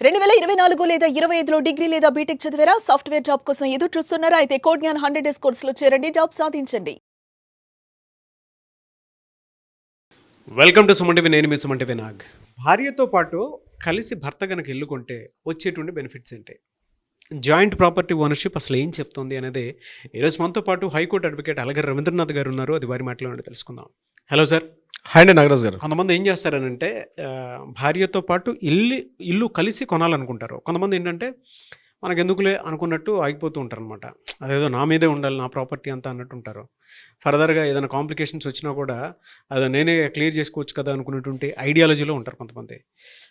2024 లేదా 25లో డిగ్రీ లేదా బీటెక్ చదివారా? సాఫ్ట్‌వేర్ జాబ్ కోసం ఎదురు చూస్తున్నారా? అయితే కోడ్ జ్ఞాన్ 100 డేస్ కోర్సులో చేరండి. జాబ్ సాధించండి. Welcome to Suman TV. నేను మీ సుమన్ టీవీ నాగ్. భార్యతో పాటు కలిసి భర్త గనక ఇల్లు కొంటే వచ్చేటువంటి బెనిఫిట్స్ ఏంటి? జాయింట్ ప్రాపర్టీ ఓనర్షిప్ అసలు ఏం చెప్తుంది అనేది ఈరోజు మనతో పాటు హైకోర్టు అడ్వకేట్ అలగర్ రవీంద్రనాథ్ గారు ఉన్నారు. అది వారి మాటలో తెలుసుకుందాం. Hello sir. హాయ్ అండి నాగరాజ్ గారు. కొంతమంది ఏం చేస్తారనంటే భార్యతో పాటు ఇల్లు కలిసి కొనాలనుకుంటారు. కొంతమంది ఏంటంటే మనకు ఎందుకులే అనుకున్నట్టు ఆగిపోతూ ఉంటారు అనమాట. అదేదో నా మీదే ఉండాలి, నా ప్రాపర్టీ అంతా అన్నట్టు ఉంటారు. ఫర్దర్గా ఏదైనా కాంప్లికేషన్స్ వచ్చినా కూడా అదో నేనే క్లియర్ చేసుకోవచ్చు కదా అనుకున్నటువంటి ఐడియాలజీలో ఉంటారు కొంతమంది.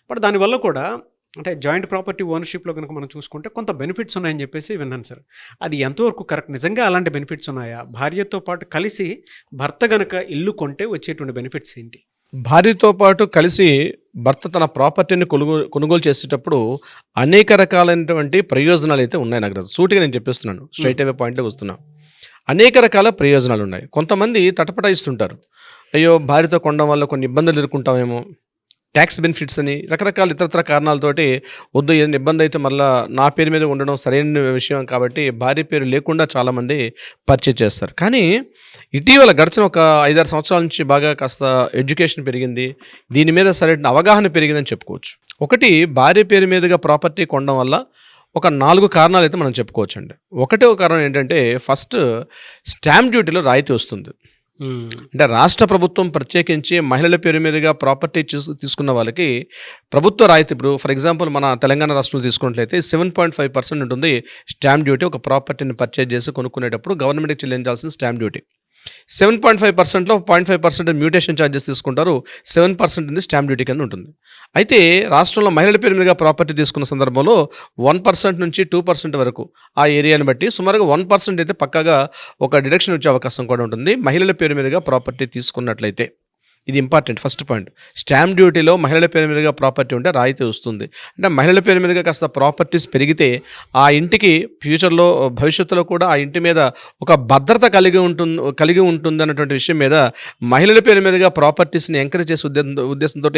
బట్ దానివల్ల కూడా అంటే జాయింట్ ప్రాపర్టీ ఓనర్షిప్లో కనుక మనం చూసుకుంటే కొంత బెనిఫిట్స్ ఉన్నాయని చెప్పేసి విన్నాను సార్. అది ఎంతవరకు కరెక్ట్? నిజంగా అలాంటి బెనిఫిట్స్ ఉన్నాయా? భార్యతో పాటు కలిసి భర్త గనక ఇల్లు కొంటే వచ్చేటువంటి బెనిఫిట్స్ ఏంటి? భార్యతో పాటు కలిసి భర్త తన ప్రాపర్టీని కొనుగోలు చేసేటప్పుడు అనేక రకాలైనటువంటి ప్రయోజనాలు అయితే ఉన్నాయి నాగరాజ్. సూటిగా నేను చెప్పేస్తున్నాను, స్ట్రైట్ అవే పాయింట్లోకి వస్తున్నాను. అనేక రకాల ప్రయోజనాలు ఉన్నాయి. కొంతమంది తటపటాయిస్తుంటారు, అయ్యో భార్యతో కొనడం వల్ల కొన్ని ఇబ్బందులు ఎదుర్కొంటామేమో, ట్యాక్స్ బెనిఫిట్స్ అని రకరకాల ఇతరత్ర కారణాలతోటి వద్దు, ఏదైనా ఇబ్బంది అయితే మళ్ళీ నా పేరు మీద ఉండడం సరైన విషయం కాబట్టి భార్య పేరు లేకుండా చాలామంది పర్చేజ్ చేస్తారు. కానీ ఇటీవల గడిచిన ఒక 5-6 సంవత్సరాల నుంచి బాగా కాస్త ఎడ్యుకేషన్ పెరిగింది, దీని మీద సరైన అవగాహన పెరిగిందని చెప్పుకోవచ్చు. ఒకటి, భార్య పేరు మీదుగా ప్రాపర్టీ కొనడం వల్ల ఒక 4 కారణాలు అయితే మనం చెప్పుకోవచ్చండి. ఒకటో కారణం ఏంటంటే, ఫస్ట్ స్టాంప్ డ్యూటీలో రాయితీ వస్తుంది. అంటే రాష్ట్ర ప్రభుత్వం ప్రత్యేకించి మహిళల పేరు మీదుగా ప్రాపర్టీ తీసుకున్న వాళ్ళకి ప్రభుత్వ రాయితీ. ఇప్పుడు ఫర్ ఎగ్జాంపుల్ మన తెలంగాణ రాష్ట్రంలో తీసుకున్నట్లయితే 7.5% ఉంటుంది స్టాంప్ డ్యూటీ. ఒక ప్రాపర్టీని పర్చేజ్ చేసి కొనుక్కునేటప్పుడు గవర్నమెంట్కి చెల్లించాల్సిన స్టాంప్ డ్యూటీ 7.5%లో 0.5% మ్యూటేషన్ ఛార్జెస్ తీసుకుంటారు. 7% ఉంది స్టాంప్ డ్యూటీ కింద ఉంటుంది. అయితే రాష్ట్రంలో మహిళల పేరు మీదుగా ప్రాపర్టీ తీసుకున్న సందర్భంలో 1% నుంచి 2% వరకు ఆ ఏరియాని బట్టి సుమారుగా 1% అయితే పక్కాగా ఒక డిడక్షన్ వచ్చే అవకాశం కూడా ఉంటుంది మహిళల పేరు మీదుగా ప్రాపర్టీ తీసుకున్నట్లయితే. ఇది ఇంపార్టెంట్ ఫస్ట్ పాయింట్. స్టాంప్ డ్యూటీలో మహిళల పేరు మీదుగా ప్రాపర్టీ ఉంటే రాయితీ వస్తుంది. అంటే మహిళల పేరు మీదుగా కాస్త ప్రాపర్టీస్ పెరిగితే ఆ ఇంటికి ఫ్యూచర్లో భవిష్యత్తులో కూడా ఆ ఇంటి మీద ఒక భద్రత కలిగి ఉంటుంది అన్నటువంటి విషయం మీద మహిళల పేరు మీదుగా ప్రాపర్టీస్ని ఎంకరేజ్ చేసే ఉద్దేశంతో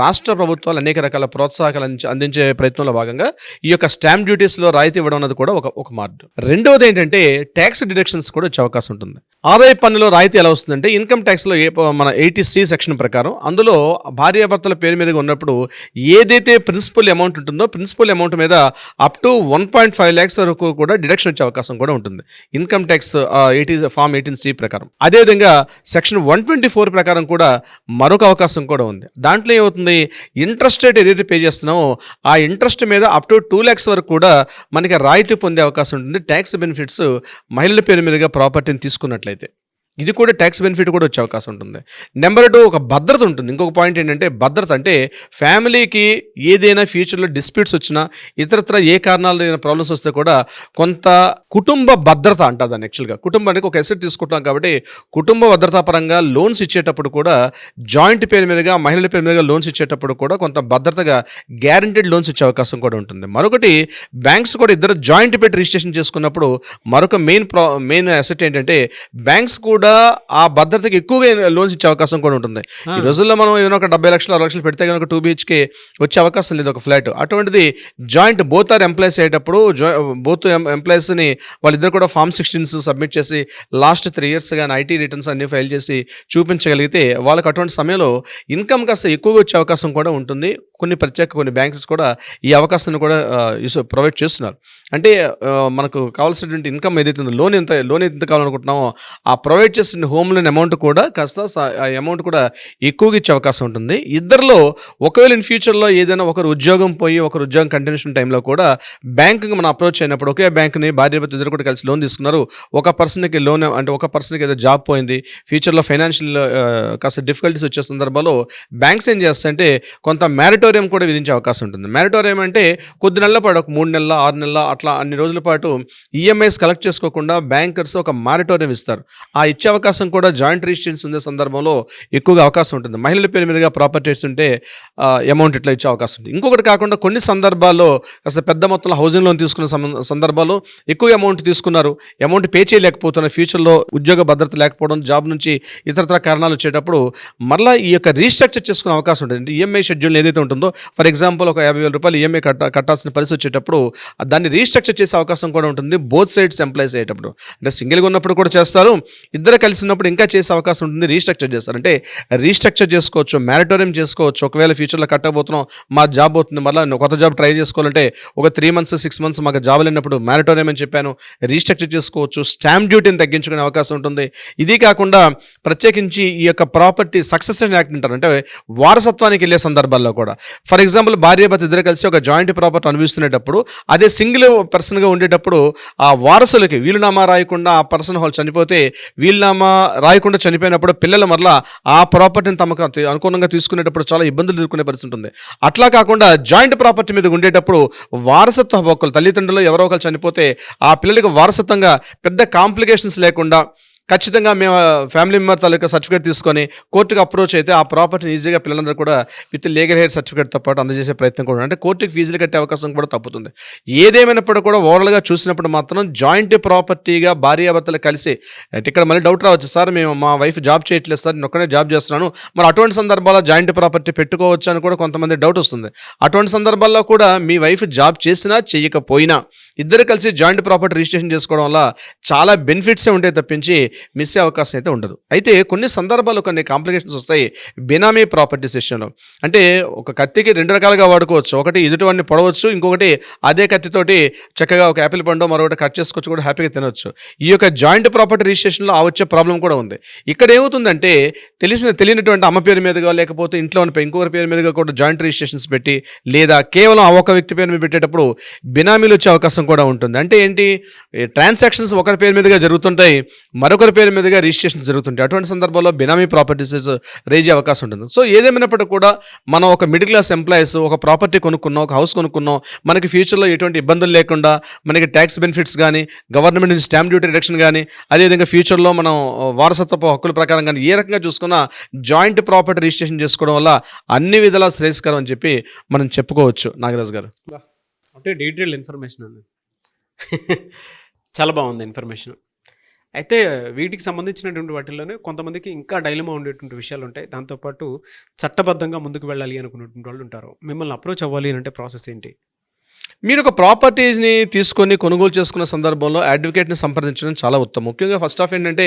రాష్ట్ర ప్రభుత్వాలు అనేక రకాల ప్రోత్సాహకాలు అందించే ప్రయత్నంలో భాగంగా ఈ యొక్క స్టాంప్ డ్యూటీస్లో రాయితీ ఇవ్వడం అన్నది కూడా ఒక మార్గం. రెండవది ఏంటంటే, ట్యాక్స్ డిడక్షన్స్ కూడా వచ్చే అవకాశం ఉంటుంది. ఆదాయ పన్నులో రాయితీ ఎలా వస్తుందంటే, ఇన్కమ్ ట్యాక్స్లో మన 80C సెక్షన్ ప్రకారం అందులో భార్యాభర్తల పేరు మీదుగా ఉన్నప్పుడు ఏదైతే ప్రిన్సిపల్ అమౌంట్ ఉంటుందో ప్రిన్సిపల్ అమౌంట్ మీద అప్ టు 1.5 lakhs వరకు కూడా డిడక్షన్ వచ్చే అవకాశం కూడా ఉంటుంది ఇన్కమ్ ట్యాక్స్ ఫామ్ 18C ప్రకారం. అదేవిధంగా సెక్షన్ 124 ప్రకారం కూడా మరొక అవకాశం కూడా ఉంది. దాంట్లో ఏమవుతుంది, ఇంట్రెస్ట్ రేట్ ఏదైతే పే చేస్తున్నామో ఆ ఇంట్రెస్ట్ మీద అప్ టు 2 lakhs వరకు కూడా మనకి రాయితీ పొందే అవకాశం ఉంటుంది ట్యాక్స్ బెనిఫిట్స్ మహిళల పేరు మీదుగా ప్రాపర్టీని తీసుకున్నట్లయితే. ఇది కూడా ట్యాక్స్ బెనిఫిట్ కూడా వచ్చే అవకాశం ఉంటుంది. నెంబర్ 2, ఒక భద్రత ఉంటుంది. ఇంకొక పాయింట్ ఏంటంటే భద్రత. అంటే ఫ్యామిలీకి ఏదైనా ఫ్యూచర్లో డిస్ప్యూట్స్ వచ్చినా ఇతరత్ర ఏ కారణాలు ఏదైనా ప్రాబ్లమ్స్ వస్తే కూడా కొంత కుటుంబ భద్రత అంటారు దాన్ని. యాక్చువల్గా కుటుంబానికి ఒక ఎసెట్ తీసుకుంటాం కాబట్టి కుటుంబ భద్రతా పరంగా లోన్స్ ఇచ్చేటప్పుడు కూడా జాయింట్ పేరు మీదుగా మహిళల పేరు మీదుగా లోన్స్ ఇచ్చేటప్పుడు కూడా కొంత భద్రతగా గ్యారంటీడ్ లోన్స్ ఇచ్చే అవకాశం కూడా ఉంటుంది. మరొకటి, బ్యాంక్స్ కూడా ఇద్దరు జాయింట్ పెట్టి రిజిస్ట్రేషన్ చేసుకున్నప్పుడు మరొక మెయిన్ అసెట్ ఏంటంటే బ్యాంక్స్ కూడా ఆ భద్రతకి ఎక్కువగా లోన్స్ ఇచ్చే అవకాశం కూడా ఉంటుంది. ఈ రోజుల్లో మనం ఏదైనా ఒక 70 లక్షలు 60 లక్షలు పెడితే కనుక 2 BHK వచ్చే అవకాశం లేదు ఒక ఫ్లాట్. అటువంటిది జాయింట్ బోత్ ఆర్ ఎంప్లాయీస్ అయ్యేటప్పుడు బోత్ ఎంప్లాయీస్ని వాళ్ళిద్దరు కూడా ఫామ్ 16s సబ్మిట్ చేసి లాస్ట్ 3 years కానీ ఐటీ రిటర్న్స్ అన్ని ఫైల్ చేసి చూపించగలిగితే వాళ్ళకి అటువంటి సమయంలో ఇన్కమ్ కాస్త ఎక్కువగా వచ్చే అవకాశం కూడా ఉంటుంది. కొన్ని బ్యాంక్స్ కూడా ఈ అవకాశాన్ని కూడా ప్రొవైడ్ చేస్తున్నారు. అంటే మనకు కావాల్సినటువంటి ఇన్కమ్ ఏదైతే ఉందో లోన్ ఎంత కావాలనుకుంటున్నామో ఆ ప్రొవైడ్ చేసిన హోమ్ లోన్ అమౌంట్ కూడా కాస్త ఆ అమౌంట్ కూడా ఎక్కువగా ఇచ్చే అవకాశం ఉంటుంది. ఇద్దరిలో ఒకవేళ ఇన్ ఫ్యూచర్లో ఏదైనా ఒకరు ఉద్యోగం పోయి ఒకరు ఉద్యోగం కంటిన్యూషన్ టైంలో కూడా బ్యాంకుకి మనం అప్రోచ్ అయినప్పుడు ఒకే బ్యాంక్ని భార్యాభర్త ఇద్దరు కూడా కలిసి లోన్ తీసుకున్నారు, ఒక పర్సన్కి లోన్ అంటే ఒక పర్సన్కి ఏదో జాబ్ పోయింది, ఫ్యూచర్లో ఫైనాన్షియల్ కాస్త డిఫికల్టీస్ వచ్చే సందర్భంలో బ్యాంక్స్ ఏం చేస్తాయంటే కొంత మ్యారిటోరియం కూడా విధించే అవకాశం ఉంటుంది. మ్యారిటోరియం అంటే కొద్ది నెలల పాటు ఒక 3 నెలల 6 నెలల అట్లా అన్ని రోజుల పాటు ఈఎంఐస్ కలెక్ట్ చేసుకోకుండా బ్యాంకర్స్ ఒక మ్యారిటోరియం ఇస్తారు. ఆ ఇచ్చే అవకాశం కూడా జాయింట్ రిజిస్ట్రేషన్స్ ఉండే సందర్భంలో ఎక్కువగా అవకాశం ఉంటుంది. మహిళల పేరు మీదుగా ప్రాపర్టీస్ ఉంటే అమౌంట్ ఇట్లా ఇచ్చే అవకాశం ఉంటుంది. ఇంకొకటి కాకుండా కొన్ని సందర్భాల్లో కాస్త పెద్ద మొత్తంలో హౌసింగ్ లోన్ తీసుకున్న సందర్భాల్లో ఎక్కువ అమౌంట్ తీసుకున్నారు, అమౌంట్ పే చేయలేకపోతున్నారు, ఫ్యూచర్లో ఉద్యోగ భద్రత లేకపోవడం, జాబ్ నుంచి ఇతరత్ర కారణాలు వచ్చేటప్పుడు మరలా ఈ యొక్క రీస్ట్రక్చర్ చేసుకునే అవకాశం ఉంటుంది. ఈఎంఐ షెడ్యూల్ ఏదైతే ఉంటుందో, ఫర్ ఎగ్జాంపుల్ ఒక 50,000 రూపాయలు ఈఎంఐ కట్టాల్సిన పరిస్థితి వచ్చేటప్పుడు దాన్ని రీస్ట్రక్చర్ చేసే అవకాశం కూడా ఉంటుంది. బోత్ సైడ్స్ ఎంప్లాయ్స్ అయ్యేటప్పుడు, అంటే సింగిల్గా ఉన్నప్పుడు కూడా చేస్తారు, ఇద్దరు కలిసి ఉన్నప్పుడు ఇంకా చేసే అవకాశం ఉంటుంది. రీస్ట్రక్చర్ చేస్తారు, అంటే రీస్ట్రక్చర్ చేసుకోవచ్చు, మ్యారిటోరియం చేసుకోవచ్చు. ఒకవేళ ఫ్యూచర్లో కట్టబోతున్నాం, మా జాబ్ అవుతుంది, మళ్ళీ కొత్త జాబ్ ట్రై చేసుకోవాలంటే ఒక 3 months 6 months మాకు జాబ్ లేనప్పుడు మ్యారిటోరియం అని చెప్పాను, రీస్ట్రక్చర్ చేసుకోవచ్చు. స్టాంప్ డ్యూటీని తగ్గించుకునే అవకాశం ఉంటుంది. ఇది కాకుండా ప్రత్యేకించి ఈ యొక్క ప్రాపర్టీ సక్సెషన్ యాక్ట్ అంటారు, అంటే వారసత్వానికి వెళ్ళే సందర్భాల్లో కూడా, ఫర్ ఎగ్జాంపుల్ భార్యాభర్త ఇద్దరు కలిసి ఒక జాయింట్ ప్రాపర్టీ అనుభవిస్తున్నప్పుడు, అదే సింగిల్ పర్సన్గా ఉండేటప్పుడు ఆ వారసులకి వీలునామా రాయకుండా ఆ పర్సన్ వాళ్ళు చనిపోతే వీలునామా రాయకుండా చనిపోయినప్పుడు పిల్లలు మరలా ఆ ప్రాపర్టీని తమకు అనుగుణంగా తీసుకునేటప్పుడు చాలా ఇబ్బందులు ఎదుర్కొనే పరిస్థితి ఉంటుంది. అట్లా కాకుండా జాయింట్ ప్రాపర్టీ మీద ఉండేటప్పుడు వారసత్వ హక్కులు, తల్లిదండ్రులు ఎవరో ఒకరు చనిపోతే ఆ పిల్లలకి వారసత్వంగా పెద్ద కాంప్లికేషన్స్ లేకుండా ఖచ్చితంగా మేము ఫ్యామిలీ మెంబర్ తాలూకా సర్టిఫికేట్ తీసుకొని కోర్టుకు అప్రోచ్ అయితే ఆ ప్రాపర్టీని ఈజీగా పిల్లలందరూ కూడా విత్ లీగల్ హెయిర్ సర్టిఫికేట్తో పాటు అందజేసే ప్రయత్నం కూడా, అంటే కోర్టుకి ఫీజులు కట్టే అవకాశం కూడా తప్పుతుంది. ఏదేమైనప్పుడు కూడా ఓవరాల్గా చూసినప్పుడు మాత్రం జాయింట్ ప్రాపర్టీగా భార్యాభర్తలు కలిసి, ఇక్కడ మళ్ళీ డౌట్ రావచ్చు, సార్ మేము మా వైఫ్ జాబ్ చేయట్లేదు సార్, నేను ఒక్కనే జాబ్ చేస్తున్నాను, మరి అటువంటి సందర్భాల్లో జాయింట్ ప్రాపర్టీ పెట్టుకోవచ్చు అని కూడా కొంతమంది డౌట్ వస్తుంది. అటువంటి సందర్భాల్లో కూడా మీ వైఫ్ జాబ్ చేసినా చేయకపోయినా ఇద్దరు కలిసి జాయింట్ ప్రాపర్టీ రిజిస్ట్రేషన్ చేసుకోవడం వల్ల చాలా బెనిఫిట్సే ఉంటాయి తప్పించి మిస్ అయ్యే అవకాశం అయితే ఉండదు. అయితే కొన్ని సందర్భాల్లో కొన్ని కాంప్లికేషన్స్ వస్తాయి బినామీ ప్రాపర్టీ సెషన్లో. అంటే ఒక కత్తికి 2 రకాలుగా వాడుకోవచ్చు, ఒకటి ఎదుటివాడిని పొడవచ్చు, ఇంకొకటి అదే కత్తితోటి చక్కగా ఒక యాపిల్ పండు మరొకటి కట్ చేసుకొచ్చి కూడా హ్యాపీగా తినవచ్చు. ఈ యొక్క జాయింట్ ప్రాపర్టీ రిజిస్ట్రేషన్లో ఆ వచ్చే ప్రాబ్లం కూడా ఉంది. ఇక్కడ ఏమవుతుందంటే తెలియనటువంటి అమ్మ పేరు మీదుగా లేకపోతే ఇంట్లో ఉన్న ఇంకొకరి పేరు మీదుగా కూడా జాయింట్ రిజిస్ట్రేషన్స్ పెట్టి, లేదా కేవలం ఆ ఒక వ్యక్తి పేరు మీద పెట్టేటప్పుడు బినామీలు వచ్చే అవకాశం కూడా ఉంటుంది. అంటే ఏంటి, ట్రాన్సాక్షన్స్ ఒకరి పేరు మీదుగా జరుగుతుంటాయి, మరొకరి పేరు మీదుగా రిజిస్ట్రేషన్ జరుగుతుంటాయి. అటువంటి సందర్భంలో బినామీ ప్రాపర్టీస్ రేజ్ అయ్యే అవకాశం ఉంటుంది. సో ఏదేమైనప్పటికీ కూడా మనం ఒక మిడిల్ క్లాస్ ఎంప్లాయీస్ ఒక ప్రాపర్టీ కొనుక్కున్నాం, ఒక హౌస్ కొనుక్కున్నాం, మనకి ఫ్యూచర్లో ఎటువంటి ఇబ్బందులు లేకుండా మనకి ట్యాక్స్ బెనిఫిట్స్ కానీ, గవర్నమెంట్ నుంచి స్టాంప్ డ్యూటీ రిడక్షన్ కానీ, అదేవిధంగా ఫ్యూచర్లో మనం వారసత్వపు హక్కుల ప్రకారం కానీ ఏ రకంగా చూసుకున్నా జాయింట్ ప్రాపర్టీ రిజిస్ట్రేషన్ చేసుకోవడం వల్ల అన్ని విధాలా శ్రేయస్కరం అని చెప్పి మనం చెప్పుకోవచ్చు. నాగరాజు గారు అంటే డీటెయిల్ ఇన్ఫర్మేషన్ అండి, చాలా బాగుంది ఇన్ఫర్మేషన్. అయితే వీటికి సంబంధించినటువంటి వాటిల్లోనే కొంతమందికి ఇంకా డైలమా ఉండేటువంటి విషయాలు ఉంటాయి. దాంతోపాటు చట్టబద్ధంగా ముందుకు వెళ్ళాలి అనుకున్నటువంటి వాళ్ళు ఉంటారు. మిమ్మల్ని అప్రోచ్ అవ్వాలి అంటే ప్రాసెస్ ఏంటి? మీరు ఒక ప్రాపర్టీస్ని తీసుకొని కొనుగోలు చేసుకున్న సందర్భంలో అడ్వకేట్ని సంప్రదించడం చాలా ఉత్తమం. ముఖ్యంగా ఫస్ట్ ఆఫ్ ఏంటంటే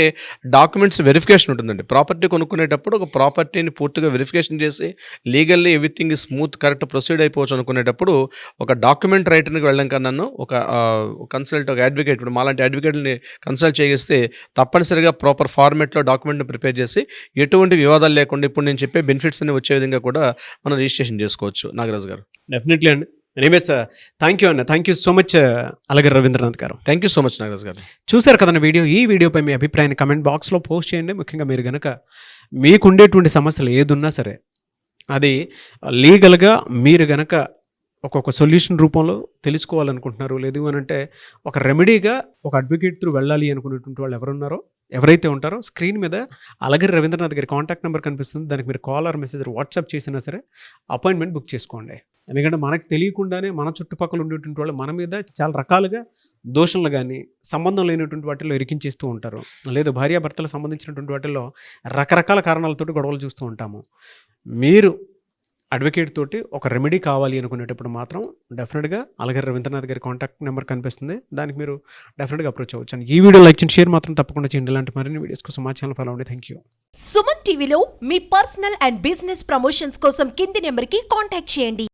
డాక్యుమెంట్స్ వెరిఫికేషన్ ఉంటుందండి. ప్రాపర్టీ కొనుక్కునేటప్పుడు ఒక ప్రాపర్టీని పూర్తిగా వెరిఫికేషన్ చేసి legally everything smooth correct proceed అయిపోవచ్చు అనుకునేటప్పుడు ఒక డాక్యుమెంట్ రైటర్కి వెళ్ళడం కన్నా ఒక కన్సల్ట్, ఒక అడ్వకేట్, ఇప్పుడు మాలాంటి అడ్వకేట్ని కన్సల్ట్ చేస్తే తప్పనిసరిగా ప్రాపర్ ఫార్మేట్లో డాక్యుమెంట్ని ప్రిపేర్ చేసి ఎటువంటి వివాదాలు లేకుండా ఇప్పుడు నేను చెప్పే బెనిఫిట్స్ అన్ని వచ్చే విధంగా కూడా మనం రిజిస్ట్రేషన్ చేసుకోవచ్చు. నాగరాజు గారు డెఫినెట్లీ అండి. ఎనీవేస్ థ్యాంక్ యూ అన్న, thank you so much Alagar Ravindranath garu. Thank you so much Nagaraju garu. చూశారు కదన్న వీడియో. ఈ వీడియోపై మీ అభిప్రాయాన్ని కమెంట్ బాక్స్లో పోస్ట్ చేయండి. ముఖ్యంగా మీరు కనుక మీకుండేటువంటి సమస్యలు ఏదున్నా సరే అది లీగల్గా మీరు గనక ఒక్కొక్క సొల్యూషన్ రూపంలో తెలుసుకోవాలనుకుంటున్నారు, లేదు అని అంటే ఒక రెమెడీగా ఒక అడ్వకేట్ త్రూ వెళ్ళాలి అనుకునేటువంటి వాళ్ళు ఎవరైతే ఉంటారో స్క్రీన్ మీద అలగిరి రవీంద్రనాథ్ గారి కాంటాక్ట్ నెంబర్ కనిపిస్తుంది. దానికి మీరు కాల్ ఆర్ మెసేజ్ వాట్సాప్ చేసినా సరే అపాయింట్మెంట్ బుక్ చేసుకోండి. ఎందుకంటే మనకు తెలియకుండానే మన చుట్టుపక్కల ఉండేటువంటి వాళ్ళు మన మీద చాలా రకాలుగా దోషణలు కానీ సంబంధం లేనటువంటి వాటిల్లో ఇరికించేస్తూ ఉంటారు, లేదు భార్యాభర్తలకు సంబంధించినటువంటి వాటిల్లో రకరకాల కారణాలతోటి గొడవలు చూస్తూ ఉంటాము. మీరు అడ్వకేట్ తోటి ఒక రెమెడీ కావాలి అనుకునేటప్పుడు మాత్రం డెఫినెట్గా అలగిరి రవీంద్రనాథ్ గారి కాంటాక్ట్ నెంబర్ కనిపిస్తుంది. దానికి మీరు డెఫినెట్గా అప్రోచ్ అవ్వచ్చు. అండ్ ఈ వీడియో లైక్ చేయండి, షేర్ మాత్రం తప్పకుండా చేయండి. ఇలాంటి మరిన్ని వీడియోస్ కోసం మా ఛానల్ ఫాలో అవ్వండి. Thank you. సుమన్ టీవీలో మీ పర్సనల్ అండ్ బిజినెస్ ప్రమోషన్స్ కోసం కింది నెంబర్కి కాంటాక్ట్ చేయండి.